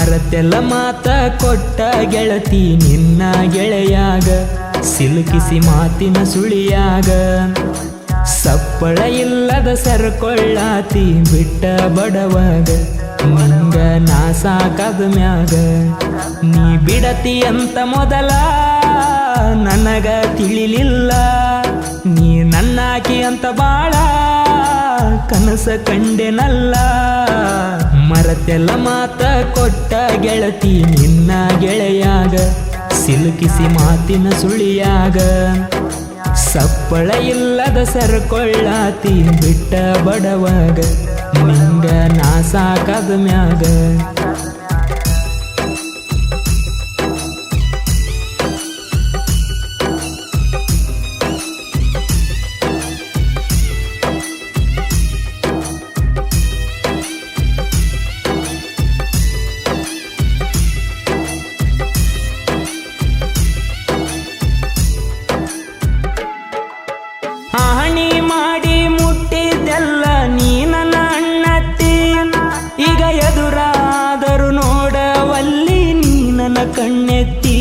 ಮರತೆಲ್ಲ ಮಾತ ಕೊಟ್ಟ ಗೆಳತಿ ನಿನ್ನ ಗೆಳೆಯಾಗ ಸಿಲುಕಿಸಿ ಮಾತಿನ ಸುಳಿಯಾಗ ಸಪ್ಪಳ ಇಲ್ಲದ ಸರಕೊಳ್ಳಾತಿ ಬಿಟ್ಟ ಬಡವಾಗ ನಿಂಗ ನಾ ಸಾಕಾದ ಮ್ಯಾಗ ನೀ ಬಿಡತಿ ಅಂತ ಮೊದಲ ನನಗ ತಿಳಿಲಿಲ್ಲ ನೀ ನನ್ನಾಕಿ ಅಂತ ಬಾಳ ಕನಸ ಕಂಡೆನಲ್ಲ ಮರತೆಲ್ಲ ಮಾತ ಕೊಟ್ಟ ಗೆಳತಿ ನಿನ್ನ ಗೆಳೆಯಾಗ ಸಿಲುಕಿಸಿ ಮಾತಿನ ಸುಳಿಯಾಗ ಸಪ್ಪಳ ಇಲ್ಲದ ಸರಕೊಳ್ಳಾತಿ ಬಿಟ್ಟ ಬಡವಾಗ ನಿಂಗ ನಾ ಸಾಕಾದ ಮ್ಯಾಗ ಹಾನಿ ಮಾಡಿ ಮುಟ್ಟಿದ್ದೆಲ್ಲ ನೀ ನನ್ನ ಅಣ್ಣತ್ತಿ ಈಗ ಎದುರಾದರೂ ನೋಡವಲ್ಲಿ ನೀ ನನ್ನ ಕಣ್ಣೆತ್ತಿ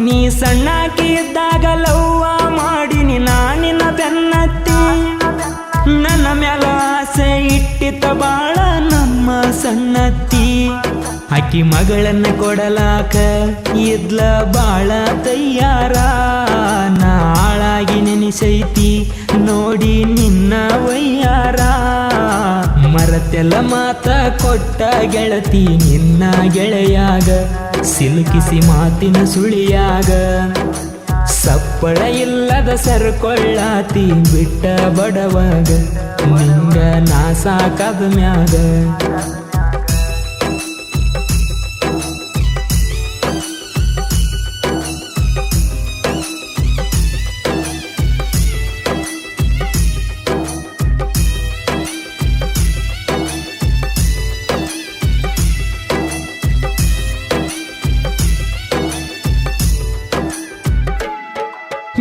ನೀ ಸಣ್ಣಕ್ಕಿದ್ದಾಗ ಲವ್ವ ಮಾಡಿನಿ ನಾನಿನ ಬೆನ್ನತ್ತಿ ನನ್ನ ಮ್ಯಾಲ ಆಸೆ ಇಟ್ಟಿತ ಬಾಳ ನಮ್ಮ ಸಣ್ಣತ್ತಿ ಆಕಿ ಮಗಳನ್ನ ಕೊಡಲಾಕ ಇದ್ಲ ಬಾಳ ತಯ್ಯಾರ ನಾಳಾಗಿ ನೆನಿಸೈತಿ ನೋಡಿ ನಿನ್ನ ವಯ್ಯಾರ ಮರತೆಲ್ಲ ಮಾತ ಕೊಟ್ಟ ಗೆಳತಿ ನಿನ್ನ ಗೆಳೆಯಾಗ ಸಿಲುಕಿಸಿ ಮಾತಿನ ಸುಳಿಯಾಗ ಸಪ್ಪಳ ಇಲ್ಲದ ಸರಕೊಳ್ಳಾತಿ ಬಿಟ್ಟ ಬಡವಾಗ ನಿಂಗ ನಾ ಸಾಕಾದ ಮ್ಯಾಗ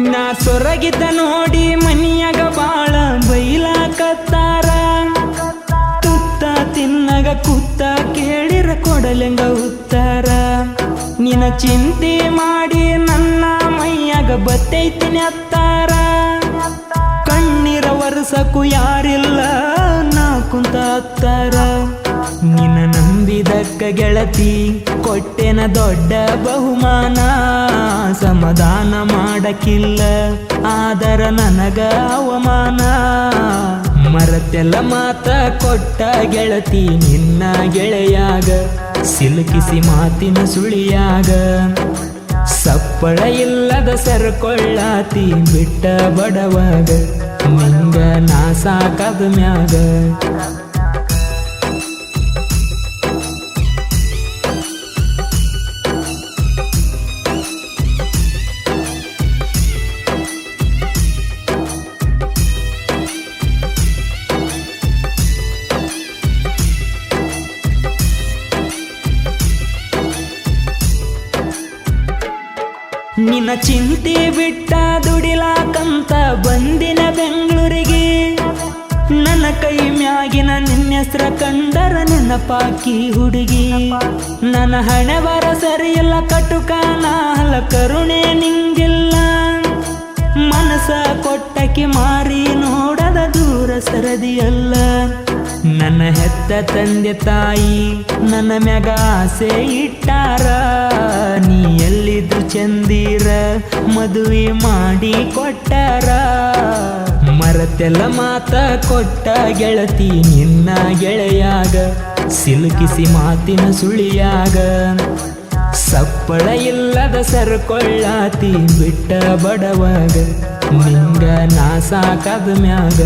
ನಾ ಸೊರಗಿದ್ದ ನೋಡಿ ಮನಿಯಾಗ ಬಾಳ ಬೈಲಾಕತ್ತಾರ ತುತ್ತ ತಿನ್ನಗ ಕೂತ ಕೇಳಿರ ಕೊಡಲೆಂಗ ಉತ್ತಾರ ನಿನ್ನ ಚಿಂತೆ ಮಾಡಿ ನನ್ನ ಮೈಯಾಗ ಬತ್ತೈತಿನಿ ಅತ್ತಾರ ಕಣ್ಣೀರ ವರ್ಷಕ್ಕೂ ಯಾರಿಲ್ಲ ನಾ ಕುಂತ ಅತ್ತಾರ ನಿನ್ನ ನಂಬಿದಕ್ಕ ಗೆಳತಿ ಕೊಟ್ಟೆನ ದೊಡ್ಡ ಬಹುಮಾನ ಸಮಾಧಾನ ಮಾಡಕ್ಕಿಲ್ಲ ಆದರ ನನಗ ಅವಮಾನ ಮರತೆಲ್ಲ ಮಾತ ಕೊಟ್ಟ ಗೆಳತಿ ನಿನ್ನ ಗೆಳೆಯಾಗ ಸಿಲುಕಿಸಿ ಮಾತಿನ ಸುಳಿಯಾಗ ಸಪ್ಪಳ ಇಲ್ಲದ ಸರಕೊಳ್ಳಾತಿ ಬಿಟ್ಟ ಬಡವಾಗ ನಿಂಗ ನಾ ಸಾಕಾದ ಮ್ಯಾಗ ನಿನ್ನ ಚಿಂತೆ ಬಿಟ್ಟ ದುಡಿಲಾಕಂತ ಬಂದಿನ ಬೆಂಗಳೂರಿಗೆ ನನ್ನ ಕೈ ಮ್ಯಾಗಿನ ನಿನ್ನ ಹೆಸ್ರ ಕಂಡರ ನೆನಪಾಕಿ ಹುಡುಗಿ ನನ್ನ ಹಣೆ ಬರ ಸರಿಯಿಲ್ಲ ಕಟುಕಾನ ಹಲ ಕರುಣೆ ನಿಂಗಿಲ್ಲ ಮನಸ ಕೊಟ್ಟಕ್ಕೆ ಮಾರಿ ನೋಡದ ದೂರ ಸರದಿಯಲ್ಲ ನನ್ನ ಹೆತ್ತ ತಂದೆ ತಾಯಿ ನನ್ನ ಮ್ಯಾಗ ಆಸೆ ಇಟ್ಟಾರ ನೀ ಎಲ್ಲಿದ್ರು ಚಂದೀರ ಮದುವೆ ಮಾಡಿ ಕೊಟ್ಟಾರ ಮರತೆಲ್ಲ ಮಾತ ಕೊಟ್ಟ ಗೆಳತಿ ನಿನ್ನ ಗೆಳೆಯಾಗ ಸಿಲುಕಿಸಿ ಮಾತಿನ ಸುಳಿಯಾಗ ಸಪ್ಪಳ ಇಲ್ಲದ ಸರಕೊಳ್ಳಾತಿ ಬಿಟ್ಟ ಬಡವಾಗ ನಿಂಗ ನಾ ಸಾಕಾದ ಮ್ಯಾಗ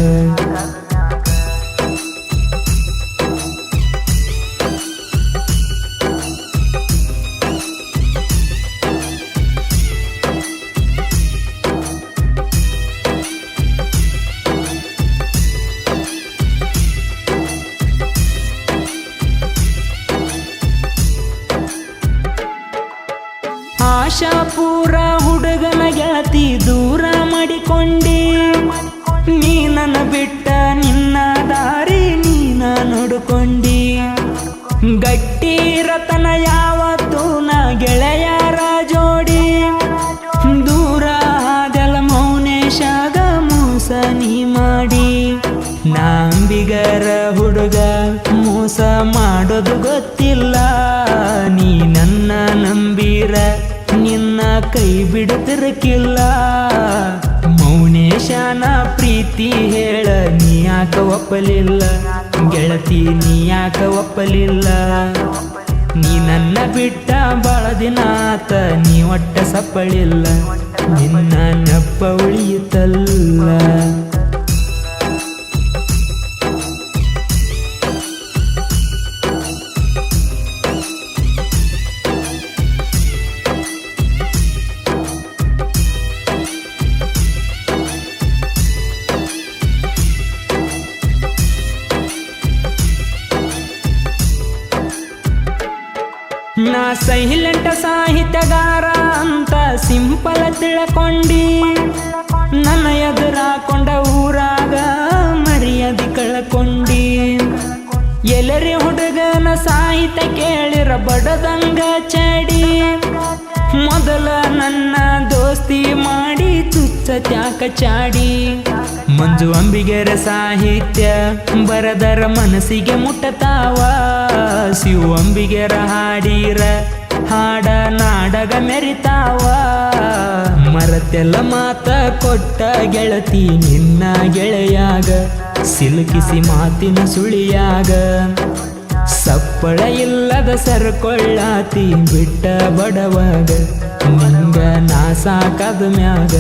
ಆಶಾಪುರ ಹುಡುಗನ ಗೆಳತಿ ದೂರ ಮಾಡಿಕೊಂಡಿ ನೀ ನನ್ನ ಬಿಟ್ಟ ನಿನ್ನ ದಾರಿ ನೀನ ನೋಡ್ಕೊಂಡಿ ಗಟ್ಟಿ ರತನ ಮಾಡಿ ನಂಬಿಗರ ಹುಡುಗ ಮೋಸ ಮಾಡೋದು ಗೊತ್ತಿಲ್ಲ ನೀ ನನ್ನ ನಂಬೀರ ನಿನ್ನ ಕೈ ಬಿಡುತ್ತಿರಕಿಲ್ಲ ಮೌನೇಶನ ಪ್ರೀತಿ ಹೇಳ ನೀ ಯಾಕ ಒಪ್ಪಲಿಲ್ಲ ಗೆಳತಿ ನೀ ಯಾಕ ಒಪ್ಪಲಿಲ್ಲ ನೀ ನನ್ನ ಬಿಟ್ಟ ಬಾಳ ದಿನ ಆತ ನೀ ಒಟ್ಟ ಸಪ್ಪಳಿಲ್ಲ ನಿನ್ನ ನೆಪ್ಪ ಉಳಿಯುತ್ತಲ್ಲ ನಾ ಸೈಲೆಂಟ್ ಸಾಹಿತ್ಯಗಾರ ಅಂತ ಸಿಂಪಲ್ ತಿಳ್ಕೊಂಡಿ ನನ್ನ ಎದುರಾಕೊಂಡ ಊರಾಗ ಮರ್ಯಾದೆ ಕಳ್ಕೊಂಡಿ ಎಲ್ಲರಿ ಹುಡುಗನ ಸಾಹಿತ್ಯ ಕೇಳಿರ ಬಡದಂಗ ಚಡಿ ಮೊದಲ ನನ್ನ ದೋಸ್ತಿ ಮಾಡಿ ತುಚ್ಚ ತ್ಯಾಕ ಚಾಡಿ ಮಂಜು ಅಂಬಿಗರ ಸಾಹಿತ್ಯ ಬರದರ ಮನಸ್ಸಿಗೆ ಮುಟ್ಟತಾವ ಶಿವ ಅಂಬಿಗರ ಹಾಡಿರ ಹಾಡ ನಾಡಗ ಮೆರಿತಾವ ಮರತೆಲ್ಲ ಮಾತ ಕೊಟ್ಟ ಗೆಳತಿ ನಿನ್ನ ಗೆಳೆಯಾಗ ಸಿಲುಕಿಸಿ ಮಾತಿನ ಸುಳಿಯಾಗ ಸಪ್ಪಳ ಇಲ್ಲದ ಸರ್ಕೊಳ್ಳಾತಿ ಬಿಟ್ಟ ಬಡವಾಗ ನಿಂಗ ನಾ ಸಾಕಾದ ಮ್ಯಾಗ